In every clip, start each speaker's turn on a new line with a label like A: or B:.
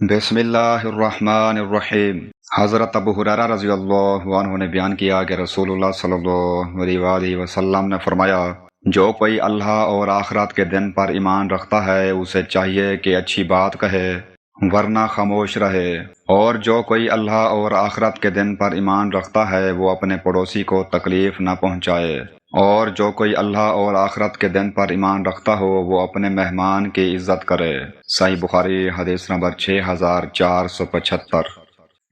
A: بسم اللہ الرحمن الرحیم۔ حضرت ابو ہریرہ رضی اللہ عنہ نے بیان کیا کہ رسول اللہ صلی اللہ علیہ وآلہ وسلم نے فرمایا، جو کوئی اللہ اور آخرت کے دن پر ایمان رکھتا ہے اسے چاہیے کہ اچھی بات کہے ورنہ خاموش رہے، اور جو کوئی اللہ اور آخرت کے دن پر ایمان رکھتا ہے وہ اپنے پڑوسی کو تکلیف نہ پہنچائے، اور جو کوئی اللہ اور آخرت کے دن پر ایمان رکھتا ہو وہ اپنے مہمان کی عزت کرے۔ صحیح بخاری حدیث نمبر 6475۔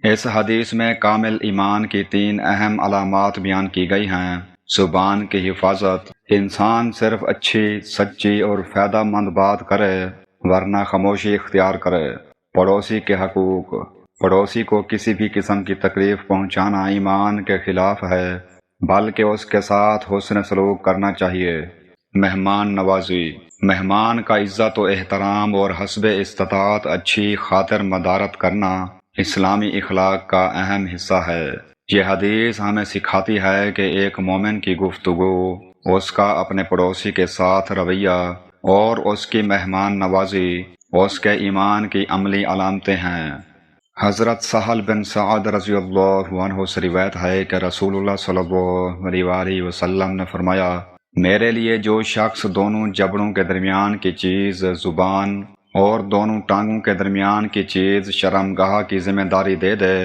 A: اس حدیث میں کامل ایمان کی 3 اہم علامات بیان کی گئی ہیں۔ زبان کی حفاظت، انسان صرف اچھی، سچی اور فائدہ مند بات کرے ورنہ خاموشی اختیار کرے۔ پڑوسی کے حقوق، پڑوسی کو کسی بھی قسم کی تکلیف پہنچانا ایمان کے خلاف ہے، بلکہ اس کے ساتھ حسن سلوک کرنا چاہیے۔ مہمان نوازی، مہمان کا عزت و احترام اور حسب استطاعت اچھی خاطر مدارت کرنا اسلامی اخلاق کا اہم حصہ ہے۔ یہ حدیث ہمیں سکھاتی ہے کہ ایک مومن کی گفتگو، اس کا اپنے پڑوسی کے ساتھ رویہ اور اس کی مہمان نوازی اس کے ایمان کی عملی علامتیں ہیں۔ حضرت سہل بن سعد رضی اللہ عنہ سے روایت ہے کہ رسول اللہ صلی اللہ علیہ وآلہ وسلم نے فرمایا، میرے لیے جو شخص دونوں جبڑوں کے درمیان کی چیز زبان اور دونوں ٹانگوں کے درمیان کی چیز شرمگاہ کی ذمہ داری دے دے،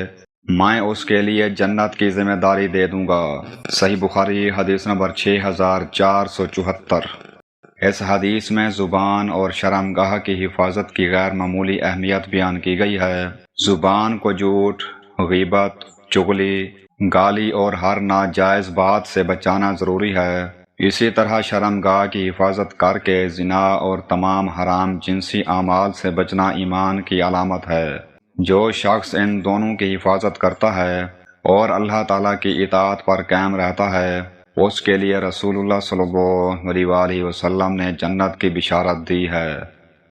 A: میں اس کے لیے جنت کی ذمہ داری دے دوں گا۔ صحیح بخاری حدیث نمبر 6474۔ اس حدیث میں زبان اور شرمگاہ کی حفاظت کی غیر معمولی اہمیت بیان کی گئی ہے۔ زبان کو جھوٹ، غیبت، چغلی، گالی اور ہر ناجائز بات سے بچانا ضروری ہے۔ اسی طرح شرمگاہ کی حفاظت کر کے زنا اور تمام حرام جنسی اعمال سے بچنا ایمان کی علامت ہے۔ جو شخص ان دونوں کی حفاظت کرتا ہے اور اللہ تعالیٰ کی اطاعت پر قائم رہتا ہے، اس کے لیے رسول اللہ صلی اللہ علیہ وآلہ وسلم نے جنت کی بشارت دی ہے۔